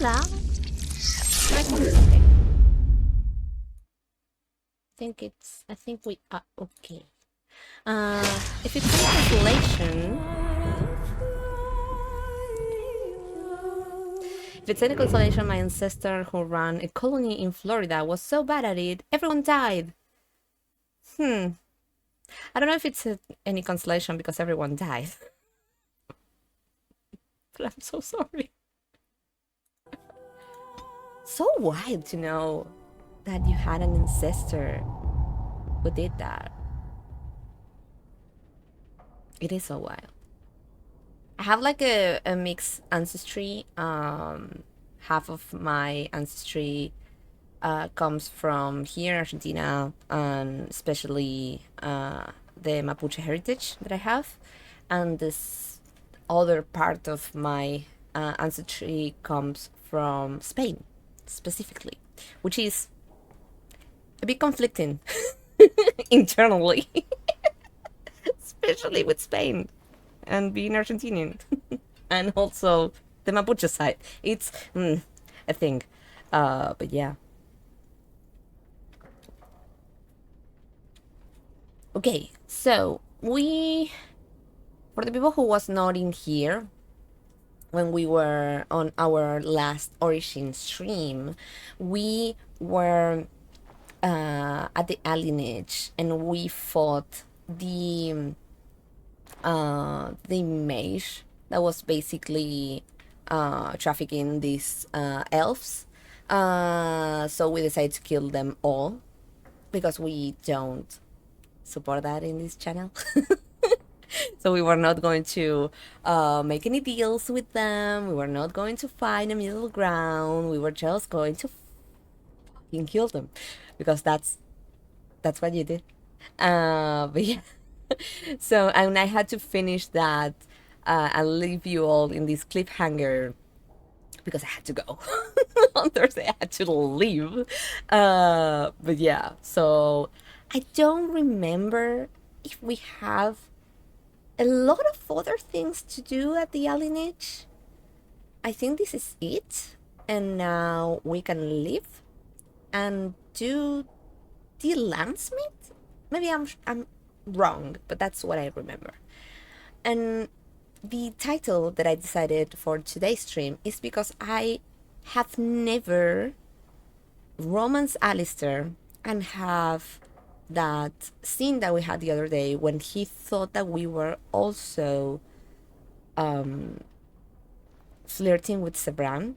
loud. Nice one. Okay. I think we are okay. If it's any consolation, my ancestor who ran a colony in Florida was so bad at it, everyone died. I don't know if it's any consolation because everyone died. But I'm so sorry. So wild to know that you had an ancestor who did that. It is so wild. I have like a mixed ancestry. Half of my ancestry comes from here in Argentina, and especially the Mapuche heritage that I have. And this other part of my ancestry comes from Spain, specifically, which is a bit conflicting internally, especially with Spain and being Argentinian, and also the Mapuche side. It's a thing, but yeah. Okay, so for the people who was not in here when we were on our last origin stream, we were at the alienage and we fought the mage that was basically trafficking these elves. So we decided to kill them all because we don't support that in this channel. So we were not going to make any deals with them. We were not going to find a middle ground. We were just going to fucking kill them because that's what you did. But yeah. So, and I had to finish that and leave you all in this cliffhanger because I had to go. On Thursday, I had to leave. But yeah, so I don't remember if we have a lot of other things to do at the alienage. I think this is it. And now we can leave and do the landsmith. Maybe I'm wrong, but that's what I remember. And the title that I decided for today's stream is because I have never romanced Alistair and have that scene that we had the other day when he thought that we were also flirting with Sebran.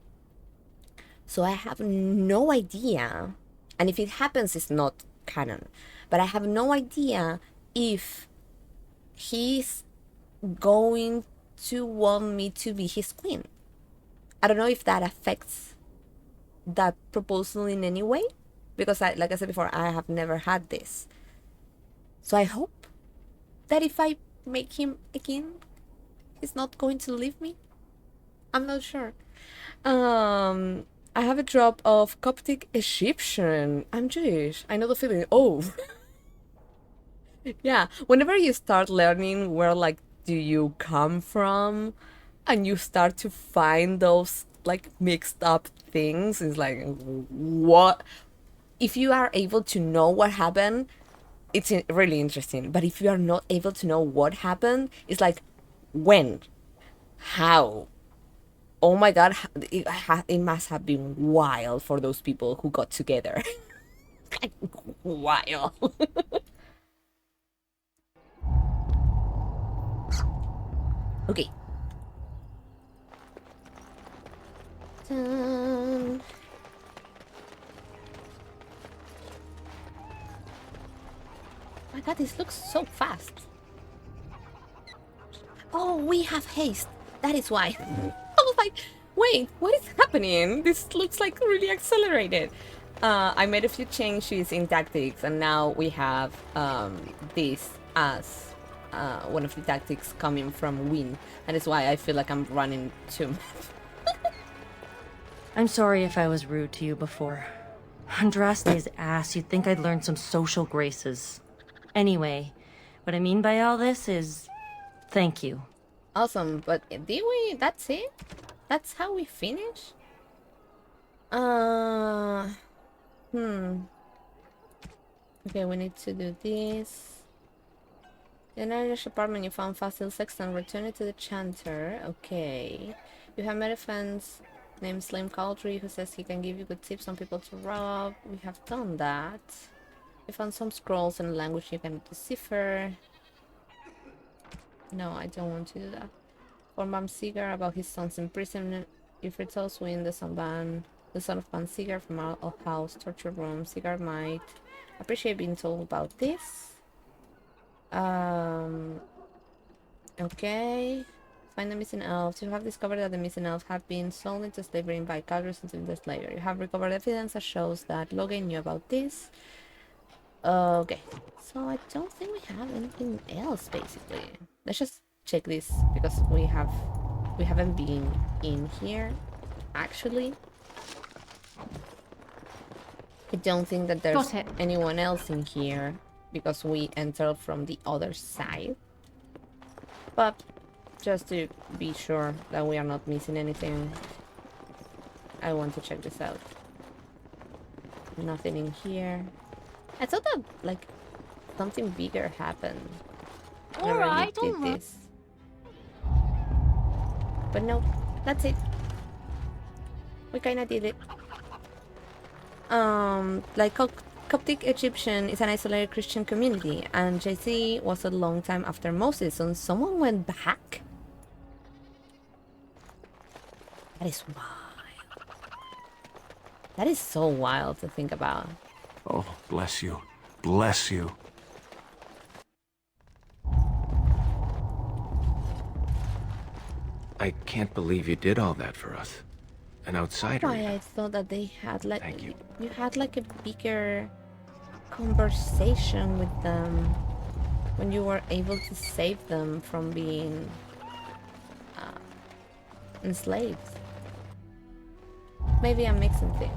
So I have no idea, and if it happens, it's not canon, but I have no idea if he's going to want me to be his queen. I don't know if that affects that proposal in any way, because like I said before, I have never had this. So I hope that if I make him a king, he's not going to leave me. I'm not sure. I have a drop of Coptic Egyptian. I'm Jewish. I know the feeling. Oh. Yeah, whenever you start learning where like do you come from and you start to find those like mixed up things, it's like, what if you are able to know what happened, it's really interesting. But if you are not able to know what happened, it's like, when, how, oh my god, it must have been wild for those people who got together. Like, wild. Okay. Dun. My god, this looks so fast. Oh, we have haste. That is why. I was like, wait, what is happening? This looks like really accelerated. I made a few changes in tactics, and now we have this as one of the tactics coming from Win. And it's why I feel like I'm running too. I'm sorry if I was rude to you before. Andraste's ass, you'd think I'd learned some social graces. Anyway, what I mean by all this is, thank you. Awesome, but did we? That's it? That's how we finish? Uh, hmm. Okay, we need to do this. In an Irish apartment, you found fossil sexton. Return it to the chanter. Okay. You have met a friend named Slim Caldry who says he can give you good tips on people to rob. We have done that. You found some scrolls in a language you can decipher. No, I don't want to do that. Form Seeger about his son's imprisonment. Ifrit Swin, the son of Van Seeger from our house, torture room. Seeger might appreciate being told about this. Okay. Find the missing elves. You have discovered that the missing elves have been sold into slavery by Calgary into the slavery. You have recovered evidence that shows that Logan knew about this. Okay. So I don't think we have anything else basically. Let's just check this because we haven't been in here actually. I don't think that there's anyone else in here because we entered from the other side. But just to be sure that we are not missing anything, I want to check this out. Nothing in here. I thought that like something bigger happened. Alright, did this. But no, that's it. We kinda did it. Like Coptic Egyptian is an isolated Christian community, and JC was a long time after Moses, and someone went back. That is wild. That is so wild to think about. Oh, bless you. Bless you. I can't believe you did all that for us. An outsider. Why I thought that they had like Thank you. You had like a bigger conversation with them when you were able to save them from being enslaved. Maybe I'm mixing things.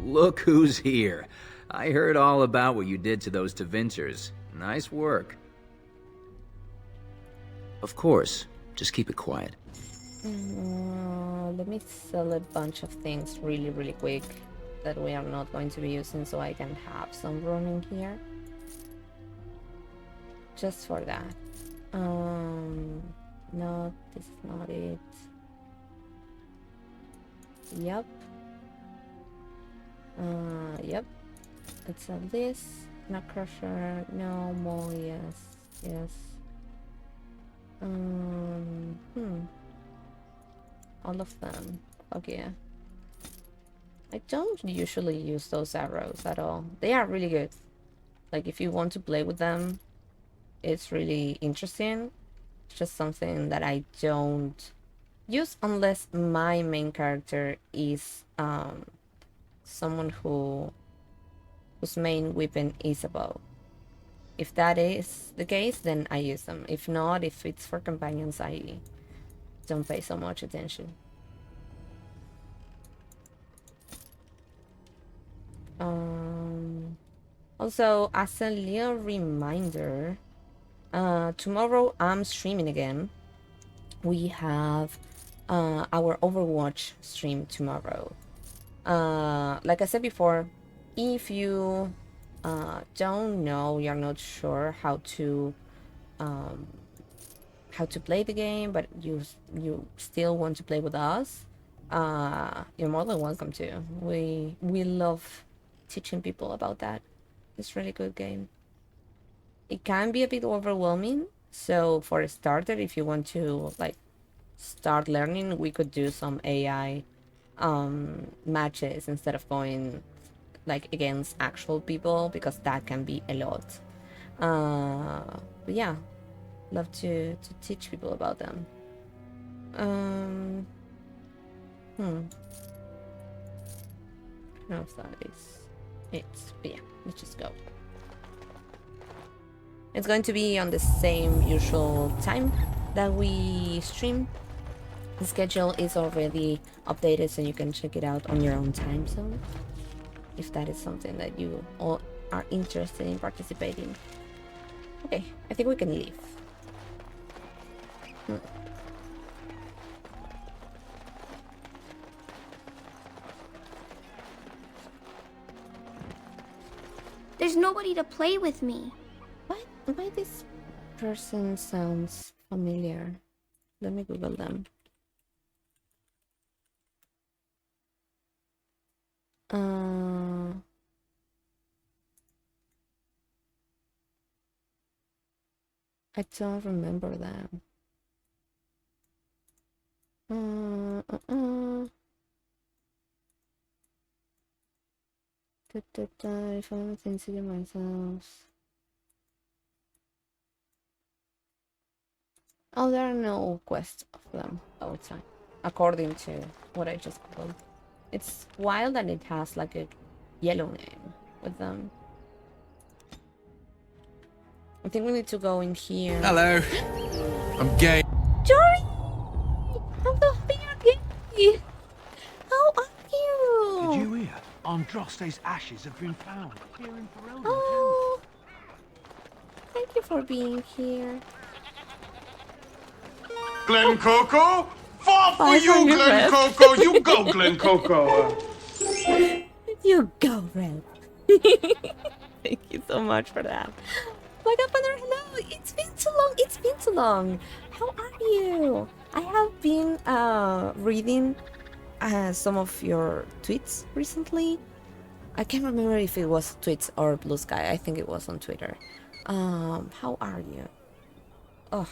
Look who's here. I heard all about what you did to those Tevinters. Nice work. Of course. Just keep it quiet. Let me sell a bunch of things really quick that we are not going to be using so I can have some room in here. Just for that. No, this is not it. Yep. Yep. Let's sell this. Nut crusher. No more. Yes. All of them. Okay. I don't usually use those arrows at all. They are really good. Like if you want to play with them, it's really interesting. It's just something that I don't use unless my main character is someone whose main weapon is a bow. If that is the case, then I use them. If not, if it's for companions, I don't pay so much attention. Also, as a little reminder, tomorrow I'm streaming again. We have our Overwatch stream tomorrow. Like I said before, if you don't know, you're not sure how to play the game, but you still want to play with us, you're more than welcome to. We love teaching people about that. It's a really good game. It can be a bit overwhelming, so for a starter, if you want to like start learning, we could do some AI matches instead of going like against actual people, because that can be a lot. But yeah, love to teach people about them. No, that is it. But yeah, let's just go. It's going to be on the same usual time that we stream. The schedule is already updated, so you can check it out on your own time zone if that is something that you all are interested in participating. Okay, I think we can leave. There's nobody to play with me. Why this person sounds familiar? Let me Google them. I don't remember them. If I'm consider myself. Oh, there are no quests of them outside, according to what I just called. It's wild and it has like a yellow name with them. I think we need to go in here. Hello. I'm gay. Jory! I'm the gay! How are you? Did you hear? Andraste's ashes have been found here in Riordan. Oh, thank you for being here. Glen Coco? Far for you, Glen Coco! You go, Glen Coco! You go, Red. Thank you so much for that. My God, Pandora, hello! It's been too long! It's been too long! How are you? I have been reading some of your tweets recently. I can't remember if it was tweets or Blue Sky. I think it was on Twitter. How are you? Oh,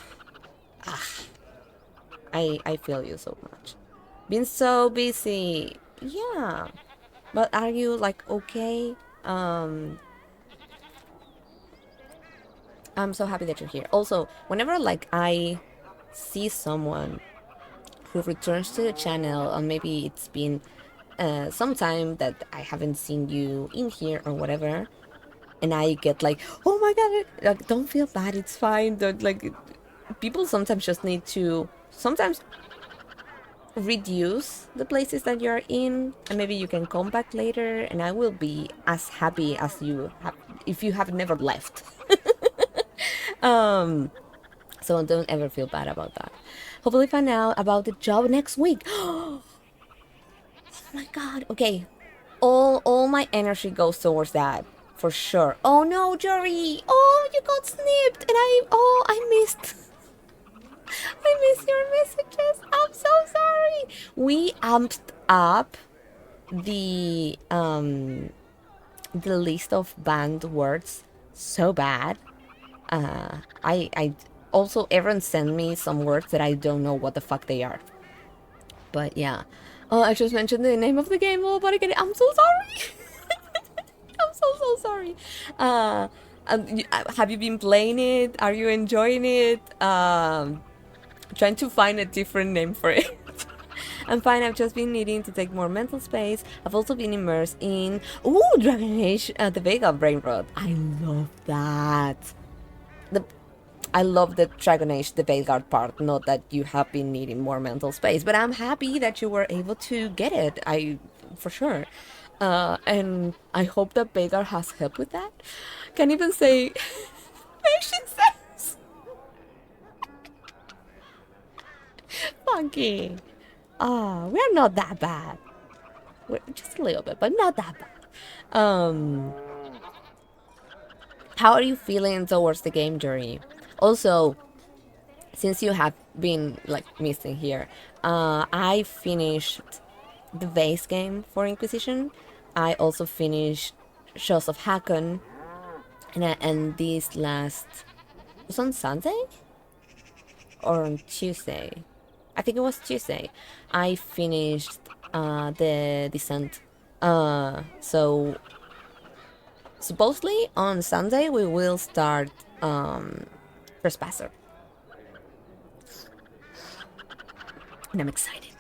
I feel you so much. Been so busy. Yeah, but are you like okay? I'm so happy that you're here. Also, whenever like I see someone who returns to the channel, or maybe it's been some time that I haven't seen you in here or whatever, and I get like, oh my God, like, don't feel bad, it's fine. Don't, like, people sometimes just need to sometimes reduce the places that you're in, and maybe you can come back later, and I will be as happy as you have if you have never left. So don't ever feel bad about that. Hopefully find out about the job next week. Oh my God. Okay. All my energy goes towards that. For sure. Oh no, Jory. Oh, you got snipped. And I missed your messages. I'm so sorry. We amped up the list of banned words so bad. I also, everyone sent me some words that I don't know what the fuck they are. But yeah. Oh, I just mentioned the name of the game. Oh, but again, I'm so sorry. I'm so sorry. Have you been playing it? Are you enjoying it? Trying to find a different name for it. I'm fine. I've just been needing to take more mental space. I've also been immersed in Dragon Age, the Vega Brain Rot. I love that. I love the Dragon Age, the Veilguard part, not that you have been needing more mental space, but I'm happy that you were able to get it, for sure. And I hope that Veilguard has helped with that. Can't even say patient sense. Funky. We're not that bad. We're just a little bit, but not that bad. How are you feeling towards the game, Jory? Also, since you have been like missing here, I finished the base game for Inquisition. I also finished Shows of Hakon, and this last was on Sunday or on Tuesday. I think it was Tuesday. I finished the Descent. So supposedly on Sunday we will start Trespasser. And I'm excited.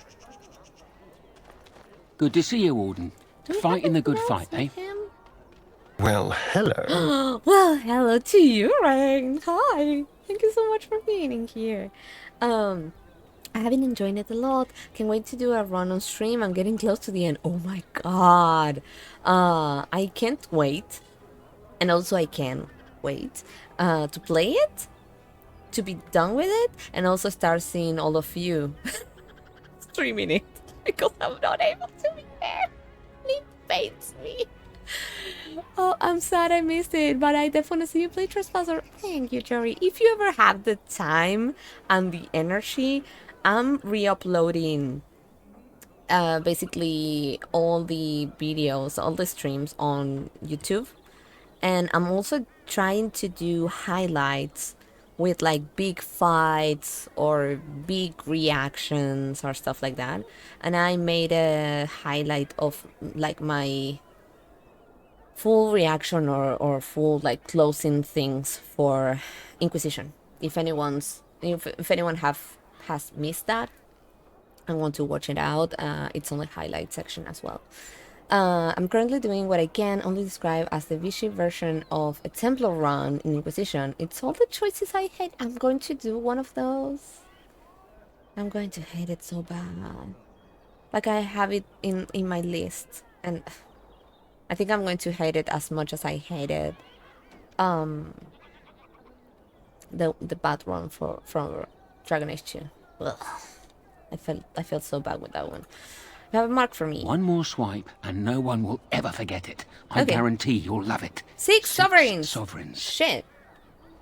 Good to see you, Warden. Fighting the good fight, eh? Well, hello. Well, hello to you, Rain. Hi. Thank you so much for being in here. I have been enjoying it a lot. Can't wait to do a run on stream. I'm getting close to the end. Oh my God. I can't wait. And also I can wait to play it, to be done with it, and also start seeing all of you streaming it, because I'm not able to be there. It pains me. Oh, I'm sad I missed it, but I definitely want to see you play Trespasser. Thank you, Jory. If you ever have the time and the energy, I'm re-uploading basically all the videos, all the streams on YouTube. And I'm also trying to do highlights with like big fights or big reactions or stuff like that. And I made a highlight of like my full reaction or full like closing things for Inquisition. If anyone has missed that and want to watch it out, it's on the highlight section as well. I'm currently doing what I can only describe as the Vichy version of a Templar run in Inquisition. It's all the choices I hate. I'm going to do one of those. I'm going to hate it so bad. Like I have it in my list, and I think I'm going to hate it as much as I hated the bad run from Dragon Age 2. Ugh. I felt so bad with that one. You have a mark for me. One more swipe, and no one will ever forget it. I guarantee you'll love it. Six sovereigns! Sovereigns. Shit.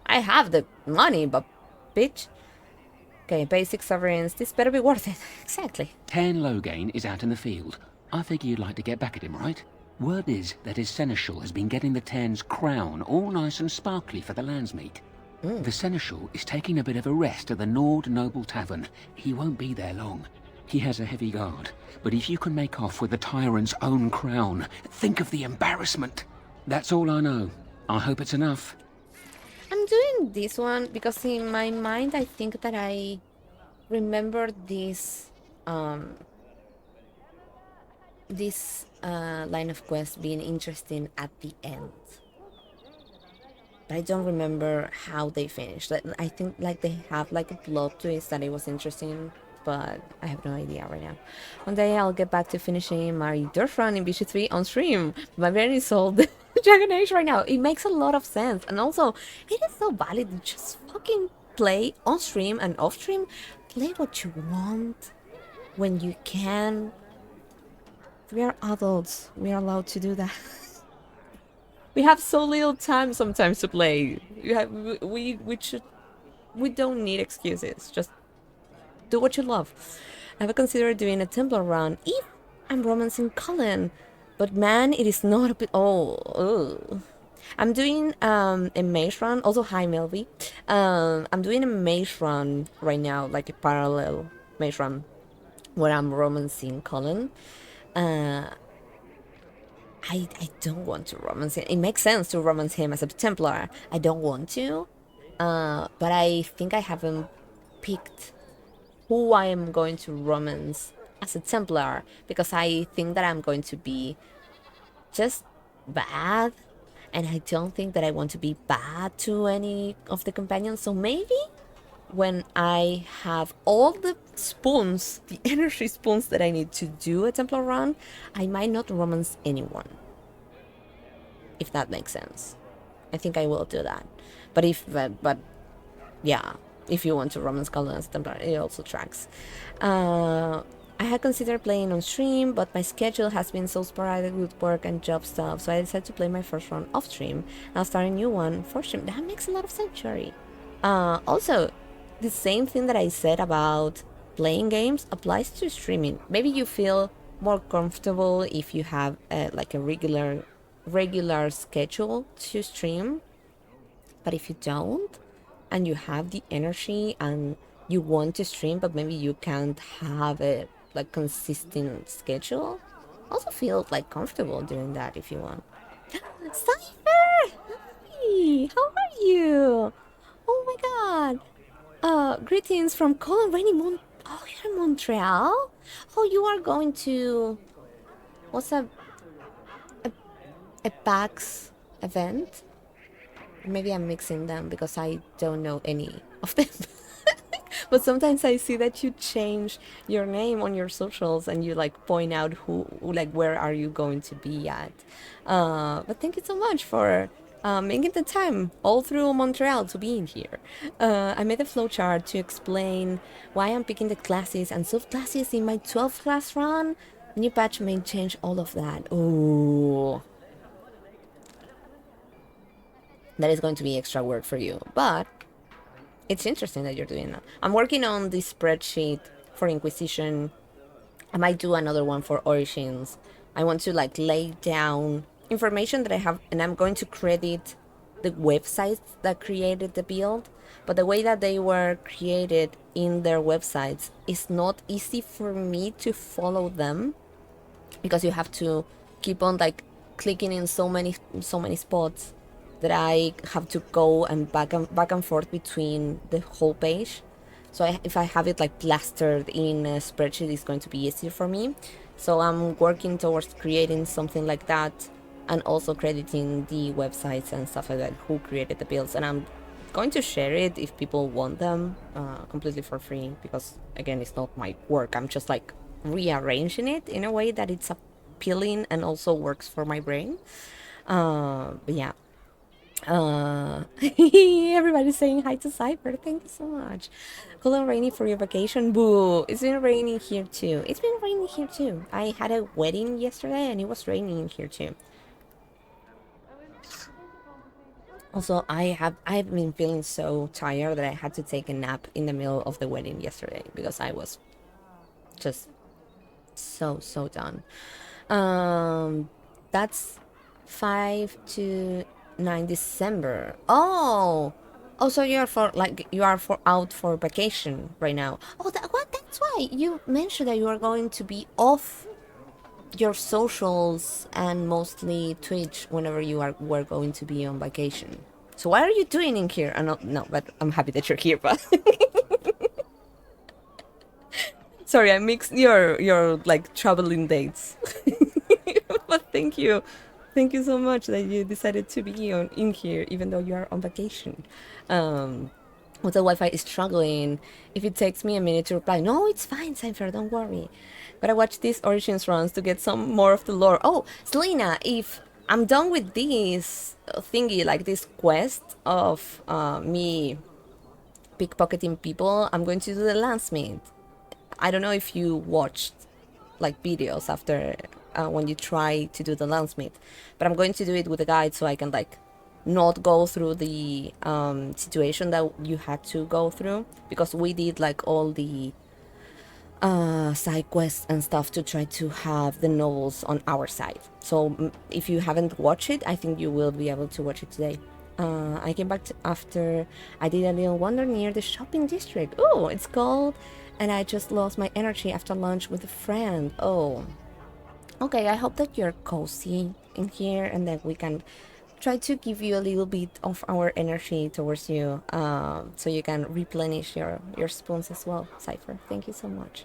I have the money, but bitch. Okay, basic sovereigns. This better be worth it. Exactly. 10 Loghain is out in the field. I figure you'd like to get back at him, right? Word is that his seneschal has been getting the Ten's crown all nice and sparkly for the landsmeet. The seneschal is taking a bit of a rest at the Nord Noble Tavern. He won't be there long. He has a heavy guard, but if you can make off with the tyrant's own crown, think of the embarrassment. That's all I know. I hope it's enough. I'm doing this one because in my mind I think that I remember this line of quest being interesting at the end. But I don't remember how they finished. I think like they have like a plot twist that it was interesting, but I have no idea right now. One day I'll get back to finishing my dirt run in BC3 on stream. My brain is sold Dragon Age right now. It makes a lot of sense. And also, it is so valid to just fucking play on stream and off stream. Play what you want when you can. We are adults. We are allowed to do that. We have so little time sometimes to play. We don't need excuses. Just do what you love. I have considered doing a Templar run if I'm romancing Cullen, but man, it is not a bit. I'm doing a mage run. Also, hi Melvi. I'm doing a mage run right now, like a parallel mage run, where I'm romancing Cullen. I don't want to romance him. It makes sense to romance him as a Templar. I don't want to, but I think I haven't picked who I am going to romance as a Templar, because I think that I'm going to be just bad, and I don't think that I want to be bad to any of the companions. So maybe when I have all the spoons, the energy spoons that I need to do a Templar run, I might not romance anyone. If that makes sense. I think I will do that. But yeah, if you want to romance Cullen as Templar, it also tracks. I had considered playing on stream, but my schedule has been so sporadic with work and job stuff, so I decided to play my first run off stream. I'll start a new one for stream. That makes a lot of sense, Jory. Also, the same thing that I said about playing games applies to streaming. Maybe you feel more comfortable if you have like a regular schedule to stream, but if you don't and you have the energy and you want to stream but maybe you can't have a like consistent schedule, also feel like comfortable doing that if you want. Cypher! Hi! How are you? Oh my god! Greetings from Colin Rainy Oh, you're in Montreal? Oh, you are going to... What's a PAX event? Maybe I'm mixing them because I don't know any of them. But sometimes I see that you change your name on your socials and you like point out who, like, where are you going to be at. But thank you so much for making the time all through Montreal to be in here. I made a flowchart to explain why I'm picking the classes and subclasses in my 12th class run. New patch may change all of that. Oh, that is going to be extra work for you. But it's interesting that you're doing that. I'm working on this spreadsheet for Inquisition. I might do another one for Origins. I want to like lay down information that I have, and I'm going to credit the websites that created the build. But the way that they were created in their websites is not easy for me to follow them, because you have to keep on like clicking in so many spots that I have to go and back and forth between the whole page. So if I have it like plastered in a spreadsheet, it's going to be easier for me. So I'm working towards creating something like that, and also crediting the websites and stuff like that who created the builds. And I'm going to share it if people want them, completely for free, because again, it's not my work. I'm just like rearranging it in a way that it's appealing and also works for my brain. But yeah. Everybody's saying hi to Cypher. Thank you so much. Cool and rainy for your vacation. Boo. It's been raining here too. It's been raining here too. I had a wedding yesterday and it was raining here too. Also, I've been feeling so tired that I had to take a nap in the middle of the wedding yesterday because I was just so done. That's 5 to 9 December. Oh, so you are out for vacation right now. Oh, that's why you mentioned that you are going to be off your socials and mostly Twitch whenever were going to be on vacation. So what are you doing in here? No, but I'm happy that you're here. But sorry, I mixed your like traveling dates. But thank you so much that you decided to be in here even though you are on vacation. Well, the Wi-Fi is struggling. If it takes me a minute to reply, no, it's fine, Cypher, don't worry. But I watch these Origins runs to get some more of the lore. Oh, Selena, if I'm done with this thingy, like this quest of me pickpocketing people, I'm going to do the Landsmith. I don't know if you watched like videos after when you try to do the Landsmith, but I'm going to do it with a guide so I can like not go through the situation that you had to go through, because we did like all the side quests and stuff to try to have the novels on our side. So if you haven't watched it, I think you will be able to watch it today. I came back after I did a little wander near the shopping district. Oh, it's cold, and I just lost my energy after lunch with a friend. Oh, okay, I hope that you're cozy in here and that we can try to give you a little bit of our energy towards you, so you can replenish your spoons as well, Cypher. Thank you so much.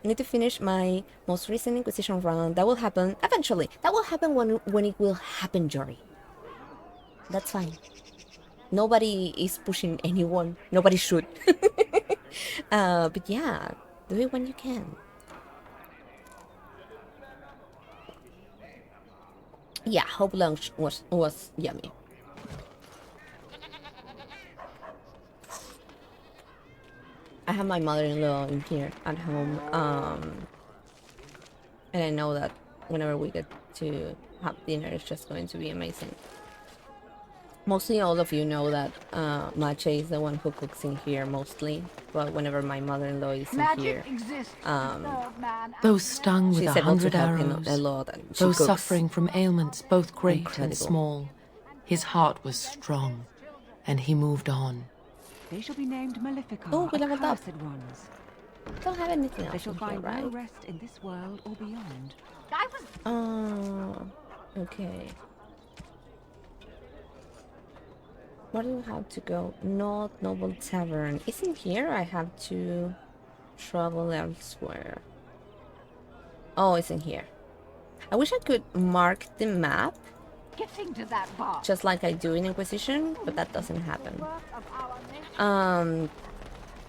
I need to finish my most recent Inquisition run. That will happen eventually. That will happen when it will happen, Jory. That's fine. Nobody is pushing anyone. Nobody should. But yeah, do it when you can. Yeah, hope lunch was yummy. I have my mother-in-law in here at home, and I know that whenever we get to have dinner, it's just going to be amazing. Mostly all of you know that Mache is the one who cooks in here mostly, but whenever my mother-in-law is in here, Those stung with 100 arrows, a lot, and those suffering from ailments both great and Incredible. small, his heart was strong, and he moved on. They shall be named Malefica, Oh, we leveled up. accursed ones. Don't have anything They else shall in here, find right? no rest in this world or beyond. Okay. Where do I have to go? Not Noble Tavern. Isn't here? I have to travel elsewhere. Oh, it's in here. I wish I could mark the map, Getting to that bar. just like I do in Inquisition, but that doesn't happen.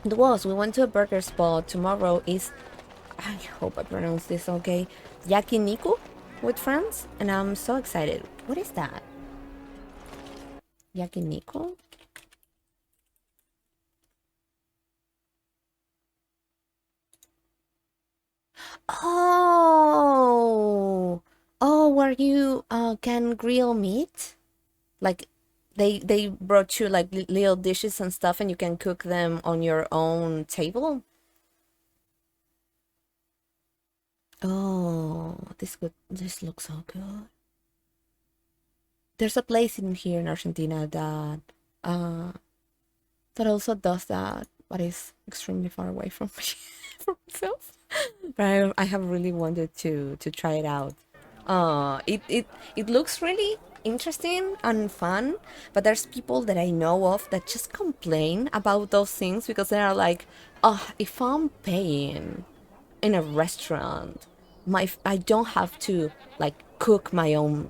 It was. We went to a burger spot. Tomorrow is, I hope I pronounce this okay, Yakiniku with friends, and I'm so excited. What is that? Yakiniku? Oh, where you can grill meat, like they brought you like little dishes and stuff, and you can cook them on your own table. Oh, this looks so good. There's a place in here in Argentina that that also does that, but is extremely far away from me, from myself. But I have really wanted to try it out. It looks really interesting and fun, but there's people that I know of that just complain about those things because they are like, oh, if I'm paying in a restaurant, I don't have to like cook my own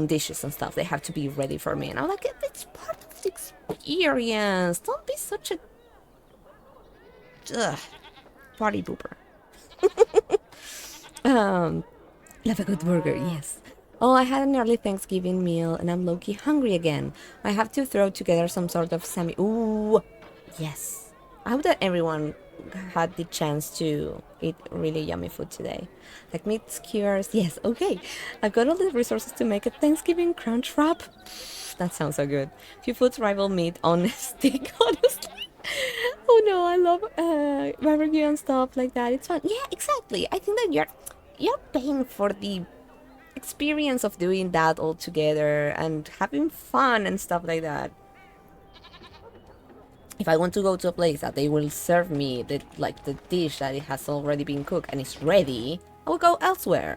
dishes and stuff. They have to be ready for me, and I'm like, it's part of the experience. Don't be such a party pooper. Love a good burger, yes. Oh, I had an early Thanksgiving meal and I'm low-key hungry again. I have to throw together some sort of ooh, yes. I hope that everyone had the chance to eat really yummy food today. Like meat skewers, yes, okay. I've got all the resources to make a Thanksgiving crunch wrap. That sounds so good. Few foods rival meat on a stick, honestly. Oh no, I love barbecue and stuff like that. It's fun. Yeah, exactly. I think that you're paying for the experience of doing that all together and having fun and stuff like that. If I want to go to a place that they will serve me the dish that it has already been cooked and it's ready, I will go elsewhere.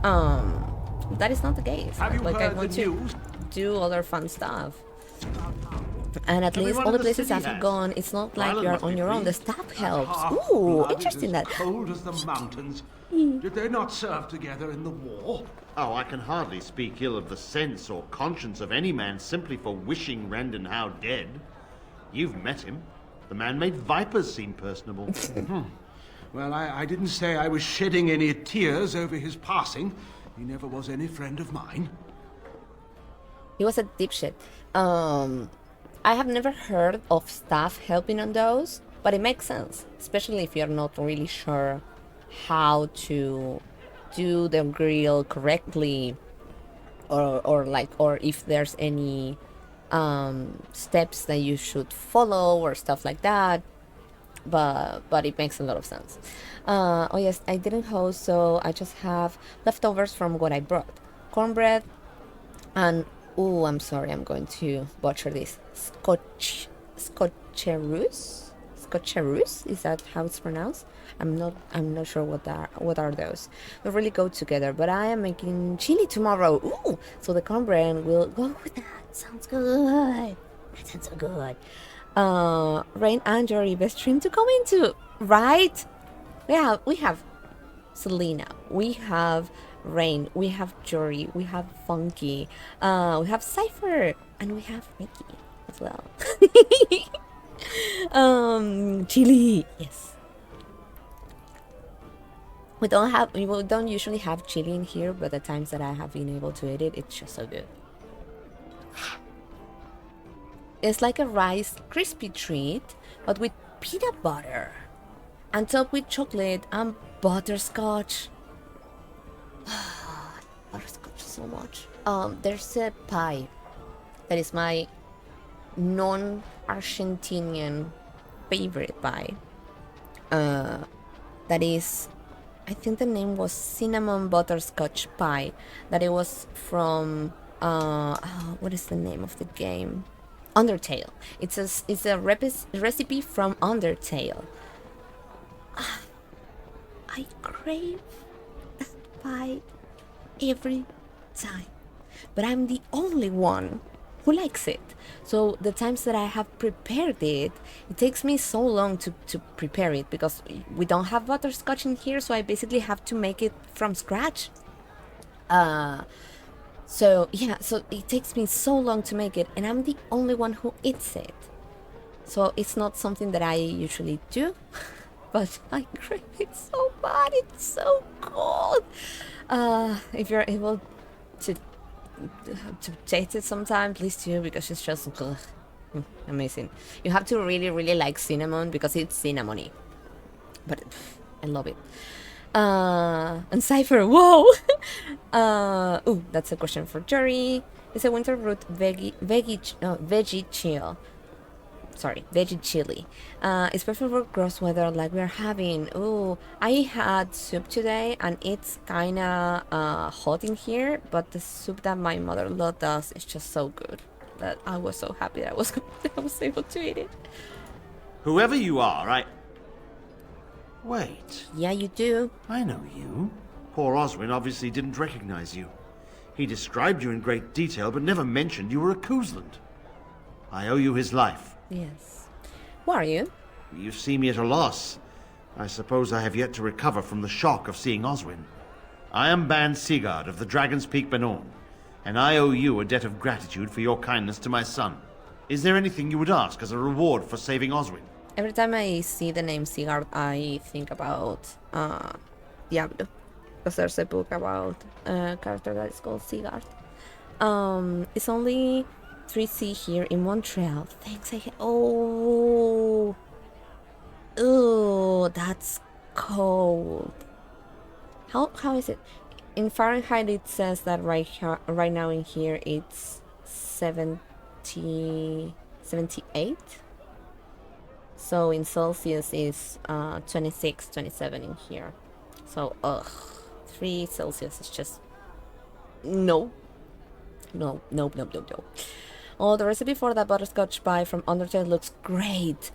That is not the case. Like I want to do other fun stuff. And at least all the places I've gone, it's not like you're on your own. The staff helps. Ooh, interesting that. Cold as the mountains. Did they not serve together in the war? Oh, I can hardly speak ill of the sense or conscience of any man simply for wishing Randon Howe dead. You've met him. The man made vipers seem personable. Well, I didn't say I was shedding any tears over his passing. He never was any friend of mine. He was a dipshit. I have never heard of staff helping on those, but it makes sense, especially if you're not really sure how to do the grill correctly, or if there's any steps that you should follow or stuff like that. But it makes a lot of sense. Oh yes, I didn't host, so I just have leftovers from what I brought: cornbread and oh, I'm sorry, I'm going to butcher this. Scotcheroos? Is that how it's pronounced? I'm not sure what are those. They really go together. But I am making chili tomorrow. Ooh, so the cornbread will go with that. Sounds good. That sounds so good. Rain and Jory, best stream to come into, right? Yeah, we have Selena. We have Rain, we have Jory, we have Funky, we have Cypher, and we have Ricky as well. Chili, yes. We don't usually have chili in here, but the times that I have been able to eat it, it's just so good. It's like a rice crispy treat, but with peanut butter, and topped with chocolate and butterscotch. Butterscotch so much. There's a pie that is my non-Argentinian favorite pie. That is, I think the name was cinnamon butterscotch pie. That it was from what is the name of the game? Undertale. It's a recipe from Undertale. I crave pie every time, but I'm the only one who likes it. So the times that I have prepared it, it takes me so long to prepare it because we don't have butterscotch in here, so I basically have to make it from scratch. So yeah, so it takes me so long to make it, and I'm the only one who eats it. So it's not something that I usually do. But I crave it so bad. It's so good. If you're able to taste it sometime, please do, because it's just amazing. You have to really, really like cinnamon because it's cinnamony. But I love it. And Cypher, whoa! Ooh, that's a question for Jerry. It's a winter root veggie chill. Sorry, veggie chili. It's perfect for gross weather like we're having. Ooh, I had soup today and it's kinda hot in here, but the soup that my mother-in-law does is just so good that I was so happy that I was able to eat it. Whoever you are, Wait. Yeah, you do. I know you. Poor Oswin obviously didn't recognize you. He described you in great detail, but never mentioned you were a Koosland. I owe you his life. Yes. Who are you? You see me at a loss. I suppose I have yet to recover from the shock of seeing Oswin. I am Ban Sigard of the Dragon's Peak Benorn, and I owe you a debt of gratitude for your kindness to my son. Is there anything you would ask as a reward for saving Oswin? Every time I see the name Sigard, I think about Diablo. Because there's a book about a character that is called Sigard. It's only 3C here in Montreal. Thanks. Oh, that's cold. How is it? In Fahrenheit, it says that right now in here it's 78. So in Celsius is 26, 27 in here. So 3 Celsius is just no. Oh, the recipe for that butterscotch pie from Undertale looks great.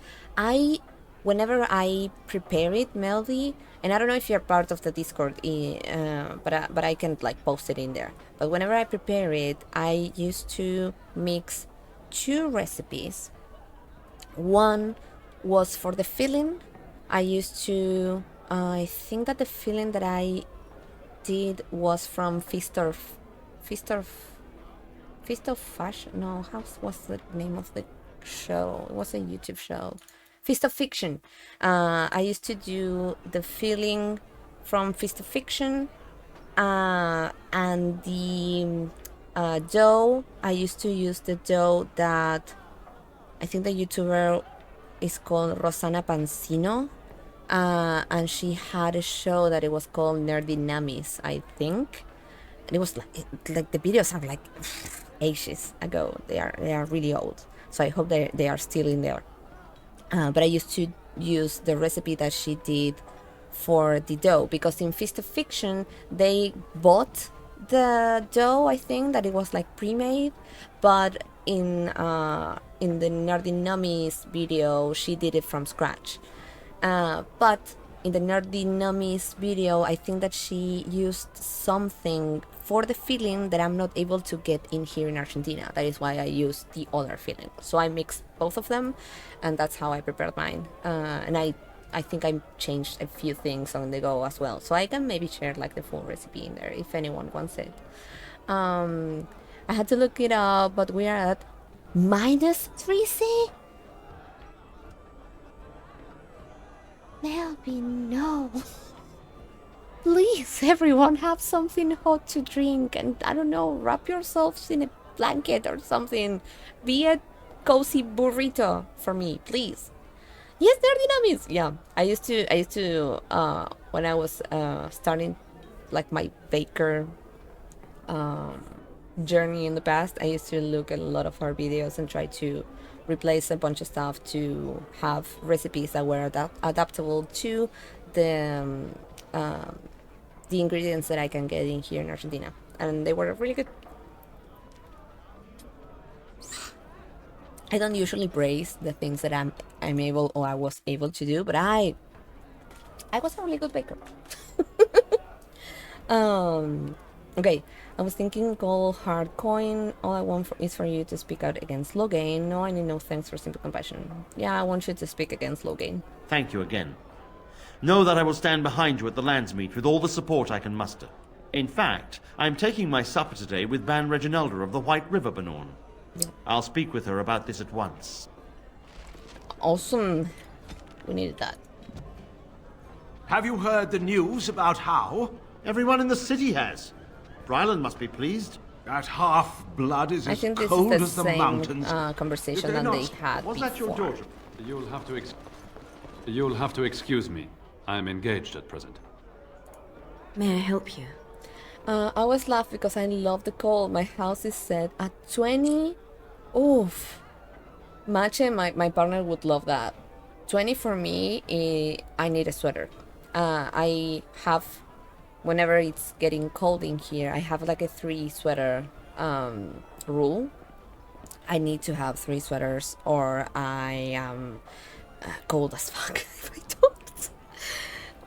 Whenever I prepare it, Melody, and I don't know if you're part of the Discord, but I can like post it in there. But whenever I prepare it, I used to mix 2 recipes. One was for the filling. I think that the filling that I did was from Feast of Fashion. No, what's the name of the show? It was a YouTube show. Feast of Fiction. I used to do the filling from Feast of Fiction, and the dough. I used to use the dough that I think the YouTuber is called Rosanna Pansino, and she had a show that it was called Nerdy Nummies, I think. And it was like the videos are like ages ago. They are really old. So I hope they are still in there. But I used to use the recipe that she did for the dough, because in Feast of Fiction they bought the dough. I think that it was like pre-made, but in the Nerdy Nummies video she did it from scratch. But in the Nerdy Nummies video, I think that she used something for the filling that I'm not able to get in here in Argentina. That is why I used the other filling. So I mixed both of them, and that's how I prepared mine. And I think I changed a few things on the go as well. So I can maybe share like the full recipe in there if anyone wants it. I had to look it up, but we are at minus 3C? Melvin, no. Please, everyone, have something hot to drink, and I don't know, wrap yourselves in a blanket or something. Be a cozy burrito for me, please. Yes, they're dynamics. Yeah, I used to when I was starting like my baker journey in the past, I used to look at a lot of her videos and try to replace a bunch of stuff to have recipes that were adaptable to the ingredients that I can get in here in Argentina, and they were really good. I don't usually praise the things that I'm able or I was able to do, but I was a really good baker. Okay, I was thinking gold hard coin. All I want is for you to speak out against Logain. No, I need no thanks for simple compassion. Yeah, I want you to speak against Logain. Thank you again. Know that I will stand behind you at the Landsmeet with all the support I can muster. In fact, I am taking my supper today with Ban Reginalda of the White River Benorn. Yeah. I'll speak with her about this at once. Awesome. We needed that. Have you heard the news about how? Everyone in the city has. Brylan must be pleased. That half-blood is as cold as the mountains. Conversation that they had Was before. that your daughter? You'll have to excuse me. I am engaged at present. May I help you? I always laugh because I love the cold. My house is set at 20. Oof. Mache, my partner would love that. 20 for me, I need a sweater. I have, whenever it's getting cold in here, I have like a 3 sweater rule. I need to have 3 sweaters or I am cold as fuck if I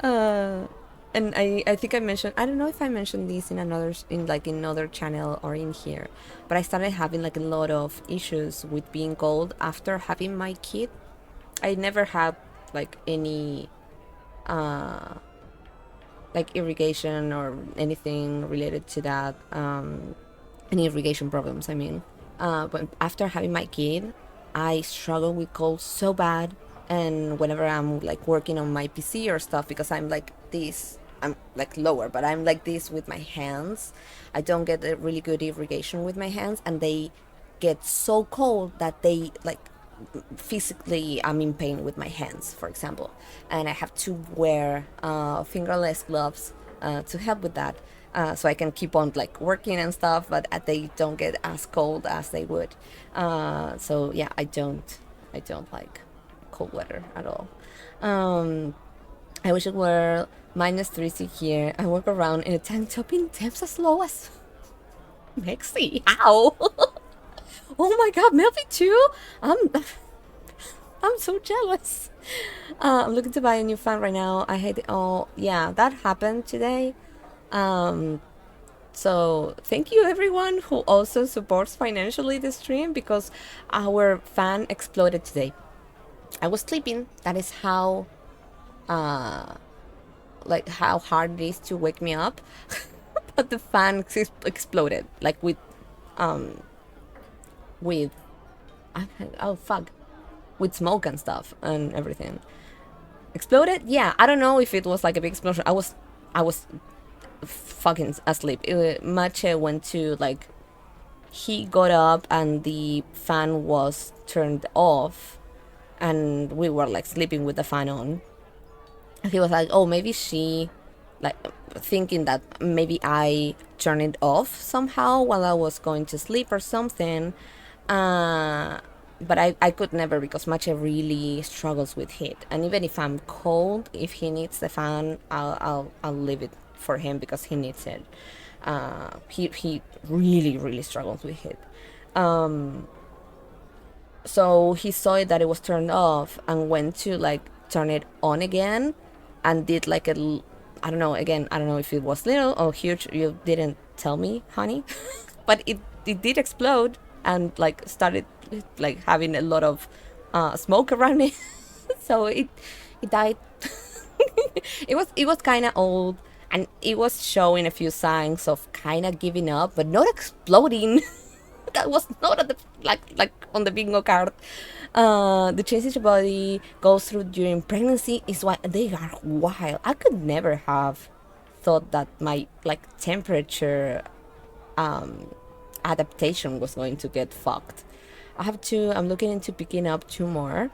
don't. And I think I mentioned, I don't know if I mentioned this in another channel or in here, but I started having like a lot of issues with being cold after having my kid. I never had like any like irrigation or anything related to that, any irrigation problems, I mean. But after having my kid, I struggle with cold so bad. And whenever I'm like working on my PC or stuff, because I'm like this, I'm like lower, but I'm like this with my hands, I don't get a really good irrigation with my hands, and they get so cold that they like physically I'm in pain with my hands, for example, and I have to wear fingerless gloves to help with that, so I can keep on like working and stuff, but they don't get as cold as they would. So yeah, I don't like cold weather at all. I wish it were -3 here. I walk around in a tank top in temps as low as Mexi. Ow! Oh my god, Melfi too? I'm so jealous. I'm looking to buy a new fan right now. I hate it. Oh yeah, that happened today. So thank you everyone who also supports financially the stream, because our fan exploded today. I was sleeping. That is how like how hard it is to wake me up. But the fan exploded like with oh fuck, with smoke and stuff and everything. Exploded? Yeah, I don't know if it was like a big explosion. I was fucking asleep. Mache went to like, he got up and the fan was turned off and we were like sleeping with the fan on. He was like, oh, maybe she, like thinking that maybe I turned it off somehow while I was going to sleep or something. But I could never, because Mache really struggles with heat. And even if I'm cold, if he needs the fan, I'll leave it for him because he needs it. He really struggles with heat. So he saw it that it was turned off and went to like turn it on again and did like I don't know, again, I don't know if it was little or huge, you didn't tell me, honey. But it did explode and like started like having a lot of smoke around it. So it died. It was kind of old and it was showing a few signs of kind of giving up, but not exploding. That was not at the like on the bingo card. The changes your body goes through during pregnancy is why they are wild. I could never have thought that my like temperature adaptation was going to get fucked. I'm looking into picking up 2 more.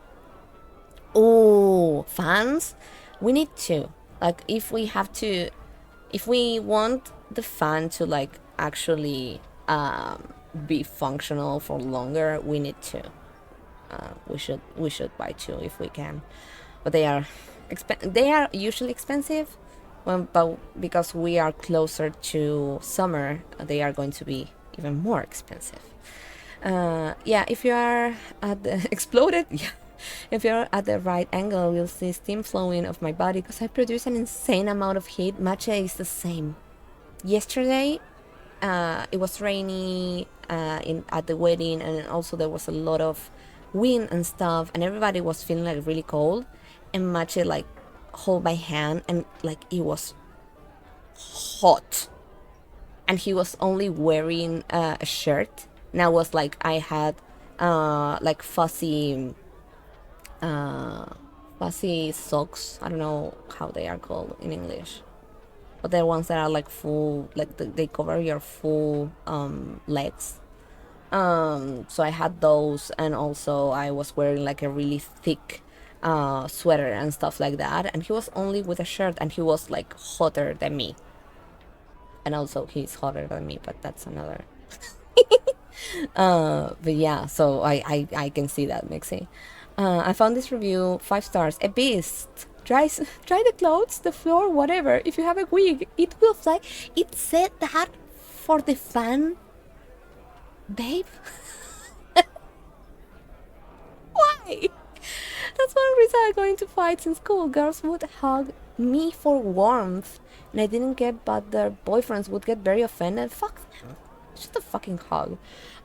Oh, fans, we need to, like, if we want the fan to like actually be functional for longer, we need to. We should buy 2 if we can, but they are usually expensive. But because we are closer to summer, they are going to be even more expensive. Yeah, if you are at the exploded, yeah. If you're at the right angle, you'll see steam flowing off my body because I produce an insane amount of heat. Mache is the same. Yesterday, it was rainy at the wedding, and also there was a lot of wind and stuff, and everybody was feeling like really cold. And Mache like hold my hand, and like it was hot, and he was only wearing a shirt. And I was like, I had like fuzzy socks. I don't know how they are called in English, but they're ones that are like full, like they cover your full legs. So I had those, and also I was wearing like a really thick sweater and stuff like that, and he was only with a shirt, and he was like hotter than me. And also, he's hotter than me, but that's another. But yeah, so I can see that, Mixie. I found this review, 5 stars. A beast. Dry the clothes, the floor, whatever. If you have a wig, it will fly. It said that for the fan, babe. Why? That's one reason I go into fights in school. Girls would hug me for warmth, and I didn't get, but their boyfriends would get very offended. Fuck them. Just a fucking hug.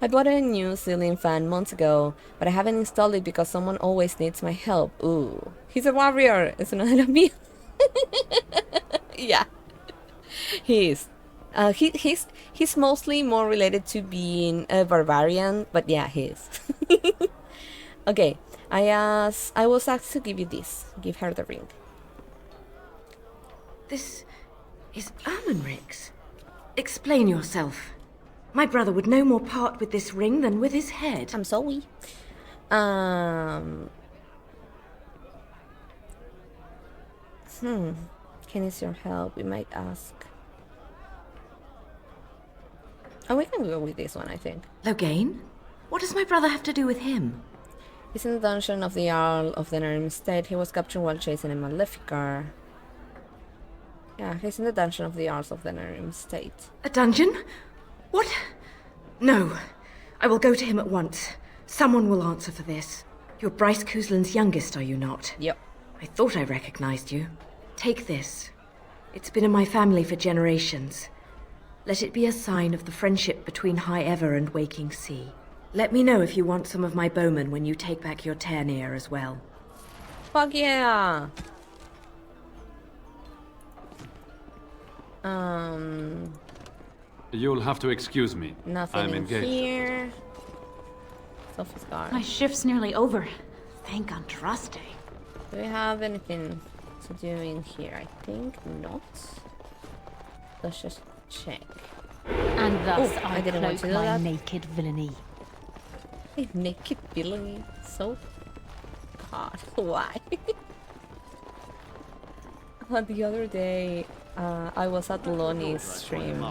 I bought a new ceiling fan months ago, but I haven't installed it because someone always needs my help. Ooh. He's a warrior. It's an enemy. Yeah. He is. He's mostly more related to being a barbarian, but yeah, he is. Okay. I was asked to give you this. Give her the ring. This is Ermenric's. Explain yourself. My brother would no more part with this ring than with his head. I'm sorry. Can use your help, we might ask. Oh, we can go with this one, I think. Loghain? What does my brother have to do with him? He's in the dungeon of the Jarl of the Nurem State. He was captured while chasing a Maleficar. Yeah, he's in the dungeon of the Jarls of the Nurem State. A dungeon? What? No. I will go to him at once. Someone will answer for this. You're Bryce Cousland's youngest, are you not? Yep. I thought I recognized you. Take this. It's been in my family for generations. Let it be a sign of the friendship between High Ever and Waking Sea. Let me know if you want some of my bowmen when you take back your Tairnir as well. Fuck yeah! You'll have to excuse me. Nothing I'm in engaged. here. Sophie's guard. My shift's nearly over. Thank Andraste. Do we have anything to do in here? I think not. Let's just check. And thus Ooh, I didn't want to cloak do my that. naked villainy. Naked villainy. So God, why? The other day, I was at Lonnie's stream,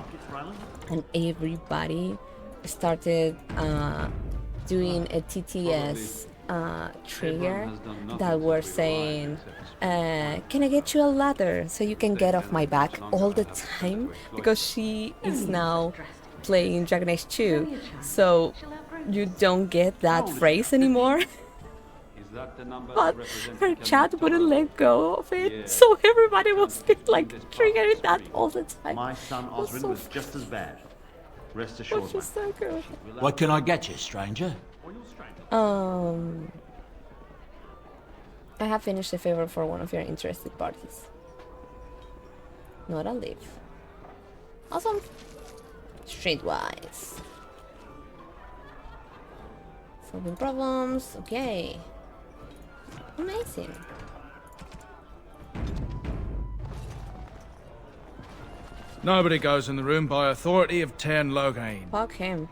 and everybody started doing a TTS trigger that were saying, can I get you a ladder so you can get off my back all the time? Because she is now playing Dragon Age 2, so you don't get that phrase anymore. But her chat wouldn't let go of it, so everybody was like triggering that all the time. My son Osrin was just as bad. Rest assured. Which is so good. What can I get you, stranger? I have finished a favor for one of your interested parties. Not a leaf. Awesome. Streetwise. Solving problems. Okay. Amazing. Nobody goes in the room by authority of Tairn Loghain. Fuck him.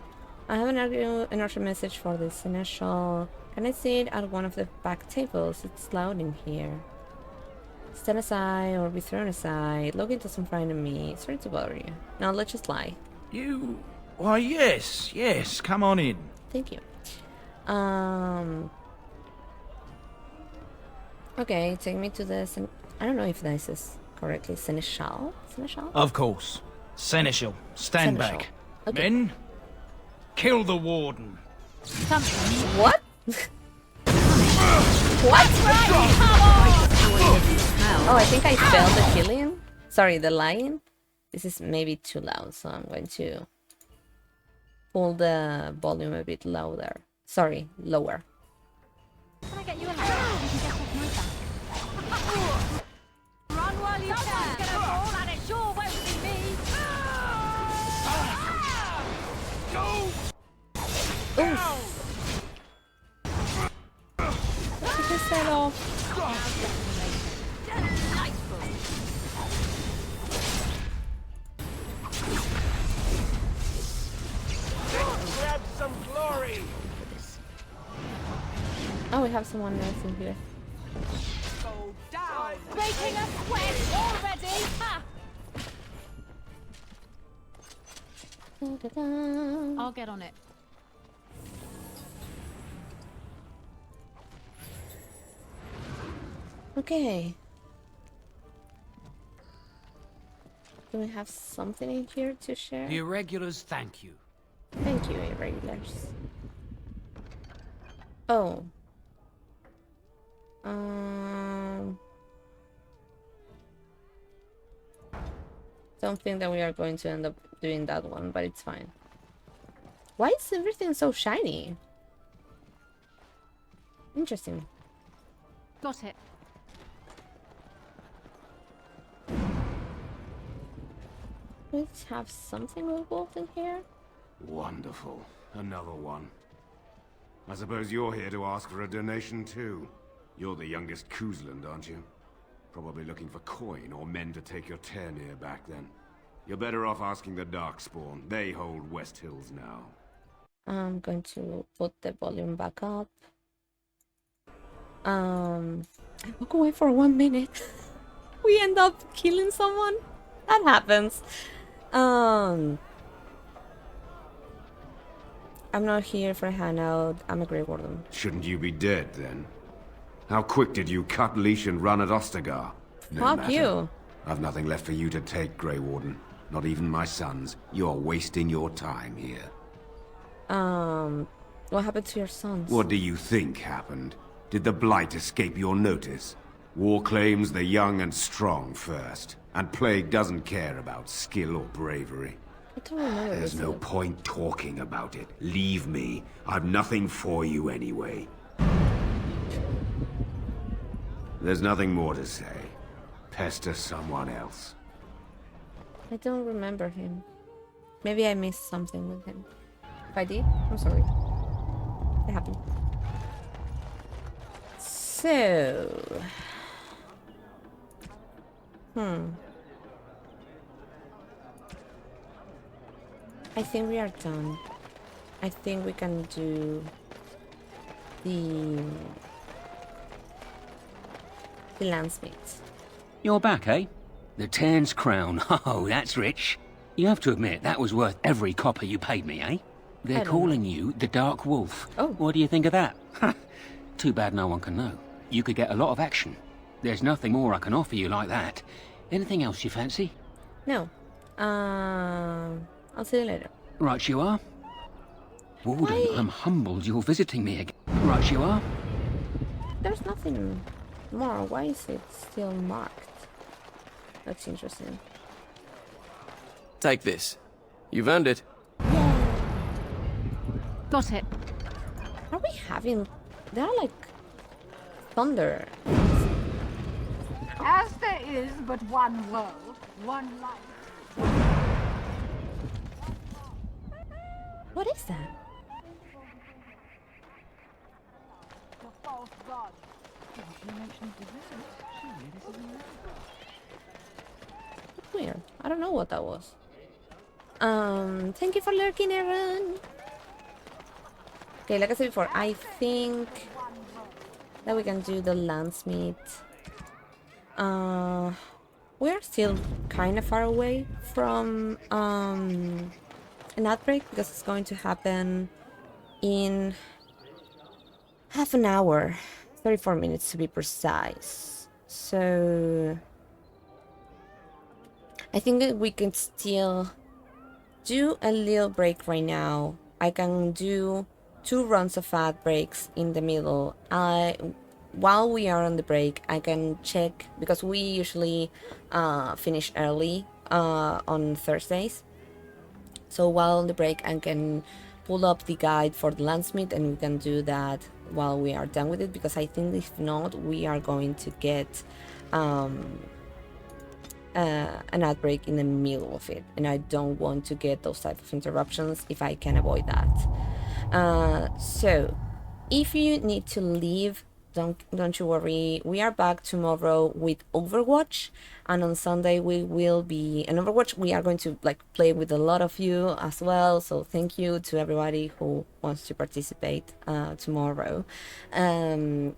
I have an urgent message for the Seneschal. Can I see it at one of the back tables? It's loud in here. Stand aside or be thrown aside. Logan doesn't frighten me. Sorry to bother you. Now let's just lie. You... Why, yes. Come on in. Thank you. Okay, take me to the... I don't know if this is correctly. Seneschal? Seneschal? Of course. Seneschal, stand Seneschal. back. Okay. Men, kill the Warden. What? What? Oh, I think I failed the killing. Sorry, the lying. This is maybe too loud, so I'm going to pull the volume a bit louder. Sorry, lower. Can I get you a ladder? You can get off my back. Run while you can. Someone's gonna fall and it sure won't be me. Take his head off. Grab some glory. Oh, we have someone else in here. Go down. Breaking a sweat already. Ha! I'll get on it. Okay. Do we have something in here to share? The irregulars thank you. Thank you, irregulars. Oh. Don't think that we are going to end up doing that one, but it's fine. Why is everything so shiny? Interesting. Got it. Let's have something with gold in here. Wonderful. Another one. I suppose you're here to ask for a donation too. You're the youngest Kuzland, aren't you? Probably looking for coin or men to take your Ternir back then. You're better off asking the Darkspawn. They hold West Hills now. I'm going to put the volume back up. I walk away for 1 minute. We end up killing someone. That happens. I'm not here for a handout. I'm a Grey Warden. Shouldn't you be dead then? How quick did you cut leash and run at Ostagar? No Fuck matter. you. I've nothing left for you to take, Grey Warden. Not even my sons. You're wasting your time here. What happened to your sons? What do you think happened? Did the Blight escape your notice? War claims the young and strong first, and Plague doesn't care about skill or bravery. I don't remember. There's no point talking about it. Leave me. I've nothing for you anyway. There's nothing more to say. Pester someone else. I don't remember him. Maybe I missed something with him. If I did, I'm sorry. It happened. So... I think we are done. I think we can do the landsmith. You're back, eh? The Tern's crown. Oh, that's rich. You have to admit, that was worth every copper you paid me, eh? They're calling you the Dark Wolf. Oh. What do you think of that? Too bad no one can know. You could get a lot of action. There's nothing more I can offer you like that. Anything else you fancy? No. I'll see you later. Right you are. Warden, I'm humbled you're visiting me again. Right you are. There's nothing more. Why is it still marked? That's interesting. Take this. You've earned it. Got it. Are we having... There are like... thunder. As there is but one world, one life. What is that? The false god. Weird. I don't know what that was. Thank you for lurking, Aaron. Okay, like I said before, I think that we can do the landsmith. We're still kind of far away from an outbreak because it's going to happen in half an hour, 34 minutes to be precise. So I think that we can still do a little break right now. I can do 2 runs of ad breaks in the middle. While we are on the break, I can check, because we usually finish early on Thursdays. So while on the break, I can pull up the guide for the landsmith, and we can do that while we are done with it, because I think if not, we are going to get an ad break in the middle of it, and I don't want to get those type of interruptions if I can avoid that. So if you need to leave, don't you worry. We are back tomorrow with Overwatch, and on Sunday we will be in Overwatch. We are going to play with a lot of you as well, so thank you to everybody who wants to participate tomorrow. And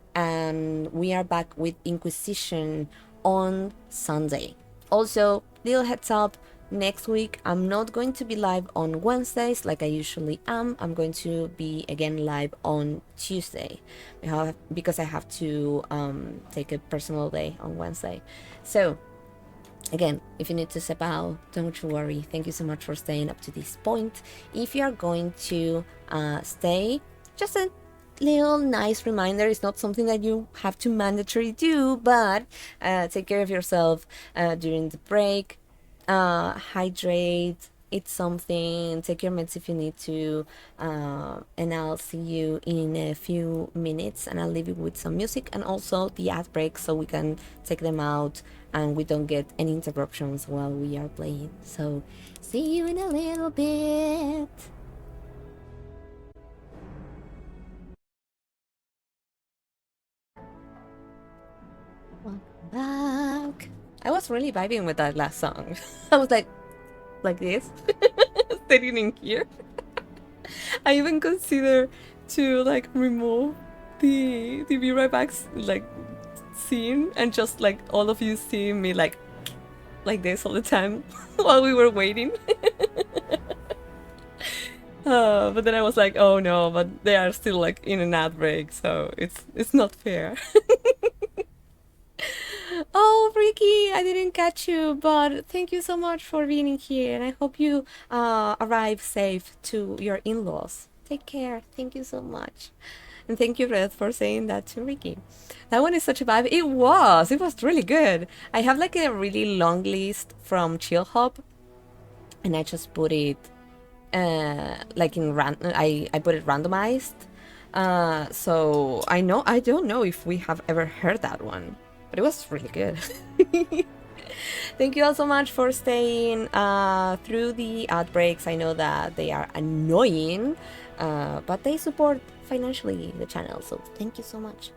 we are back with Inquisition on Sunday. Also, little heads up, next week I'm not going to be live on Wednesdays like I usually am. I'm going to be again live on Tuesday because I have to take a personal day on Wednesday. So again, if you need to step out, don't you worry. Thank you so much for staying up to this point. If you are going to stay, just a little nice reminder, it's not something that you have to mandatory do, but take care of yourself during the break. Hydrate, eat something, take your meds if you need to, and I'll see you in a few minutes, and I'll leave you with some music and also the ad breaks so we can take them out and we don't get any interruptions while we are playing. So see you in a little bit. Welcome back. I was really vibing with that last song. I was like this, sitting in here. I even consider to like remove the Be Right Back's like scene and just like all of you seeing me like this all the time while we were waiting. But then I was like, oh no, but they are still like in an ad break, so it's not fair. Oh, Ricky, I didn't catch you, but thank you so much for being here, and I hope you arrive safe to your in-laws. Take care. Thank you so much. And thank you, Red, for saying that to Ricky. That one is such a vibe. It was really good. I have like a really long list from Chill Hop, and I just put it like in I put it randomized. So I don't know if we have ever heard that one, but it was really good. Thank you all so much for staying through the ad breaks. I know that they are annoying, but they support financially the channel, so thank you so much.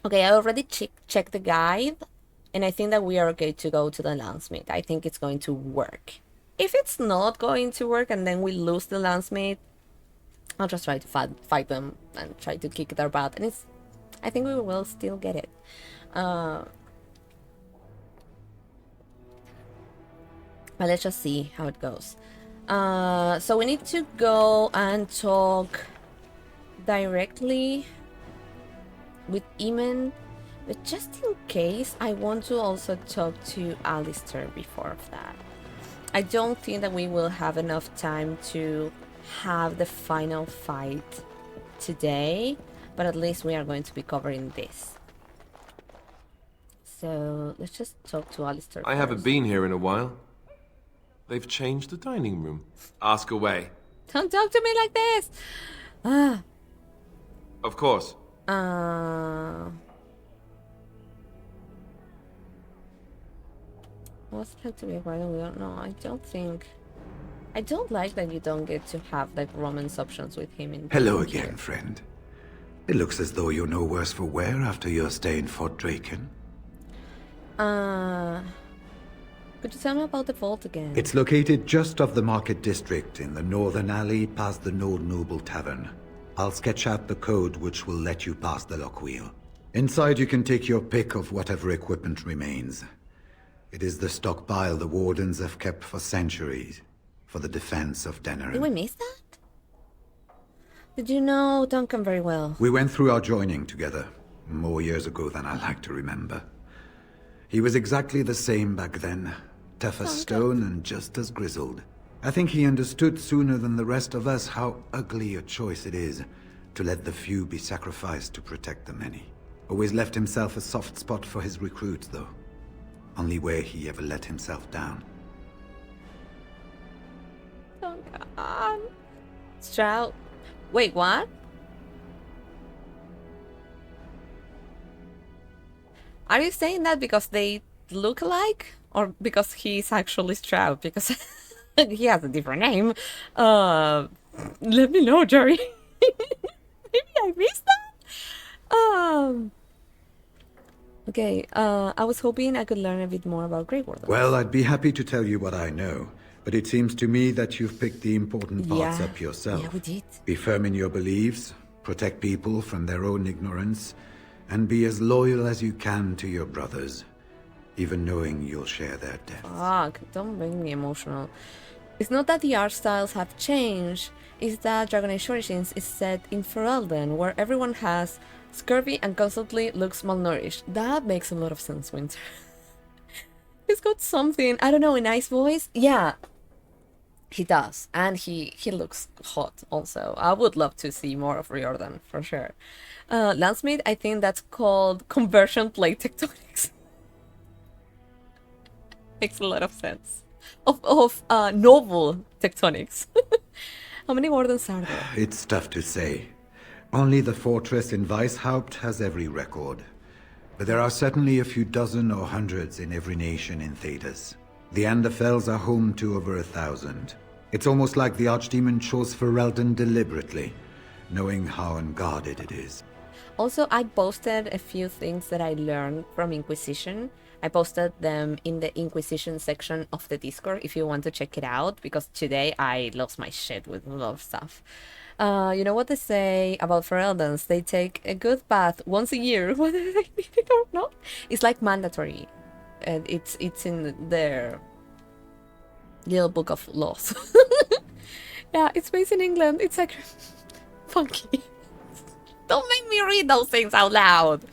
Okay, I already checked the guide, and I think that we are okay to go to the landsmith. I think it's going to work. If it's not going to work and then we lose the landsmith, I'll just try to fight them and try to kick their butt, and I think we will still get it. But let's just see how it goes. So we need to go and talk directly with Eamon, but just in case, I want to also talk to Alistair before that. I don't think that we will have enough time to have the final fight today, but at least we are going to be covering this. So let's just talk to Alistair I haven't been here in a while. They've changed the dining room. Ask away. Don't talk to me like this! Of course. What's like to be Riordan? We don't know. I don't like that you don't get to have like romance options with him in. Hello again, friend. It looks as though you're no worse for wear after your stay in Fort Draken. Could you tell me about the vault again? It's located just off the Market District in the northern alley past the Nord Noble Tavern. I'll sketch out the code which will let you pass the lock wheel. Inside you can take your pick of whatever equipment remains. It is the stockpile the Wardens have kept for centuries, for the defense of Denerim. Did we miss that? Did you know Duncan very well? We went through our joining together, more years ago than I like to remember. He was exactly the same back then, tough as stone and just as grizzled. I think he understood sooner than the rest of us how ugly a choice it is to let the few be sacrificed to protect the many. Always left himself a soft spot for his recruits, though. Only where he ever let himself down. Oh God. Stroud. Wait, what? Are you saying that because they look alike? Or because he's actually Stroud? Because he has a different name. Let me know, Jerry. Maybe I missed that? Okay, I was hoping I could learn a bit more about Grey Warden. Well, I'd be happy to tell you what I know, but it seems to me that you've picked the important parts up yourself. Yeah, we did. Be firm in your beliefs, protect people from their own ignorance, and be as loyal as you can to your brothers. even knowing you'll share their death. Fuck, don't make me emotional. It's not that the art styles have changed, it's that Dragon Age Origins is set in Riordan, where everyone has scurvy and constantly looks malnourished. That makes a lot of sense, Winter. He's got something, I don't know, a nice voice? Yeah, he does. And he looks hot also. I would love to see more of Riordan, for sure. Landsmith, I think that's called conversion plate tectonics. Makes a lot of sense. Of novel tectonics. How many wardens are there? It's tough to say. Only the fortress in Weishaupt has every record. But there are certainly a few dozen or hundreds in every nation in Thedas. The Anderfells are home to over 1,000. It's almost like the Archdemon chose Ferelden deliberately, knowing how unguarded it is. Also, I posted a few things that I learned from Inquisition. I posted them in the Inquisition section of the Discord if you want to check it out, because today I lost my shit with a lot of stuff. You know what they say about Fereldans? They take a good bath once a year, whether they need it or not. It's like mandatory. And it's in their little book of laws. Yeah, it's based in England. It's like funky. Don't make me read those things out loud.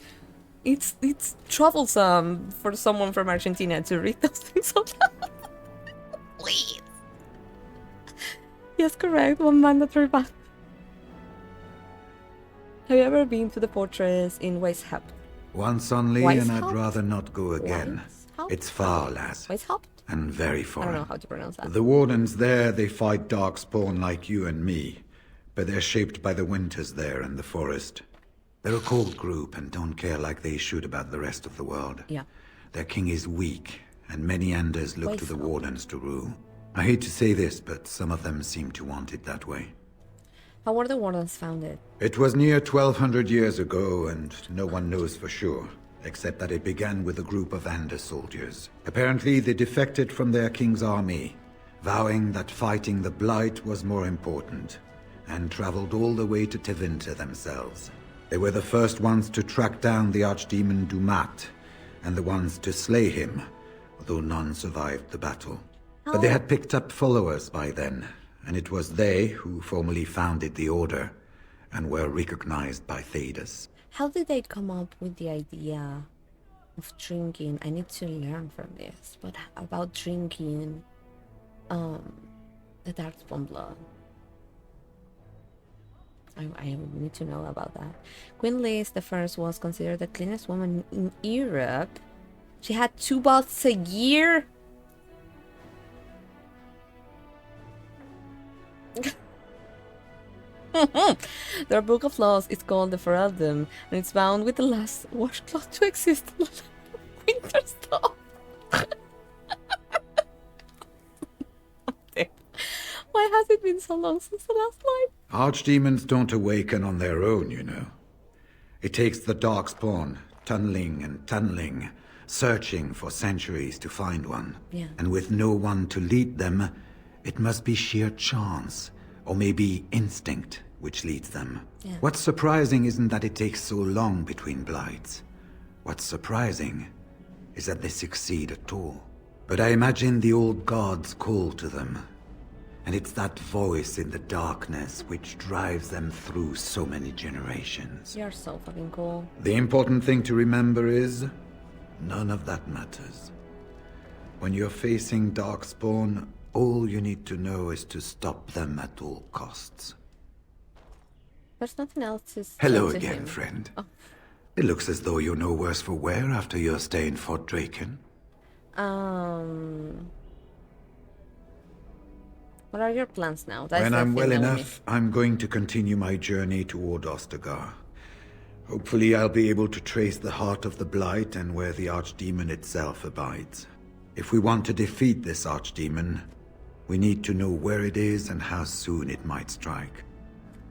It's troublesome for someone from Argentina to read those things out loud. Please. Yes, correct. One mandatory bath. Have you ever been to the fortress in Weishaupt? Once only, and I'd rather not go again. Weishaupt? It's far, lass. Weishaupt? And very I foreign. don't know how to pronounce that. The wardens there, they fight darkspawn like you and me, but they're shaped by the winters there and the forest. They're a cold group and don't care like they should about the rest of the world. Yeah. Their king is weak, and many Anders look to the wardens to rule. I hate to say this, but some of them seem to want it that way. How were the wardens founded? It was near 1200 years ago, and no one knows for sure, except that it began with a group of Anders soldiers. Apparently, they defected from their king's army, vowing that fighting the Blight was more important, and traveled all the way to Tevinter themselves. They were the first ones to track down the Archdemon Dumat, and the ones to slay him, although none survived the battle. But they had picked up followers by then, and it was they who formally founded the Order, and were recognized by Thedas. How did they come up with the idea of drinking? I need to learn from this, but about drinking the Darkspawn blood. I need to know about that. Queen Liz the First was considered the cleanest woman in Europe. She had 2 baths a year. Their book of laws is called the Ferelden, and it's bound with the last washcloth to exist in the land of Winterstone. Why has it been so long since the last life? Archdemons don't awaken on their own, you know. It takes the Darkspawn, tunneling and tunneling, searching for centuries to find one. Yeah. And with no one to lead them, it must be sheer chance, or maybe instinct, which leads them. Yeah. What's surprising isn't that it takes so long between blights. What's surprising is that they succeed at all. But I imagine the old gods call to them. And it's that voice in the darkness which drives them through so many generations. You're so fucking cool. The important thing to remember is, none of that matters. When you're facing Darkspawn, all you need to know is to stop them at all costs. There's nothing else to say Hello to again, him. friend. Oh. It looks as though you're no worse for wear after your stay in Fort Draken. What are your plans now? When I'm well enough, I'm going to continue my journey toward Ostagar. Hopefully I'll be able to trace the heart of the Blight and where the Archdemon itself abides. If we want to defeat this Archdemon, we need to know where it is and how soon it might strike.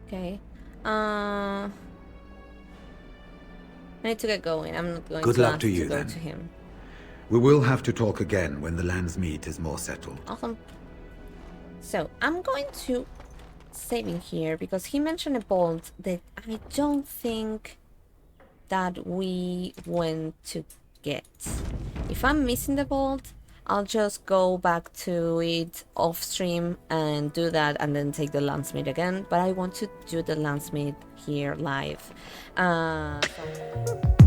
Okay. I need to get going. I'm not going Good to luck ask to you, go then. to him. We will have to talk again when the land's meat is more settled. Awesome. So, I'm going to save in here because he mentioned a bolt that I don't think that we went to forget. If I'm missing the vault, I'll just go back to it off stream and do that and then take the landsmith again. But I want to do the landsmith here live. So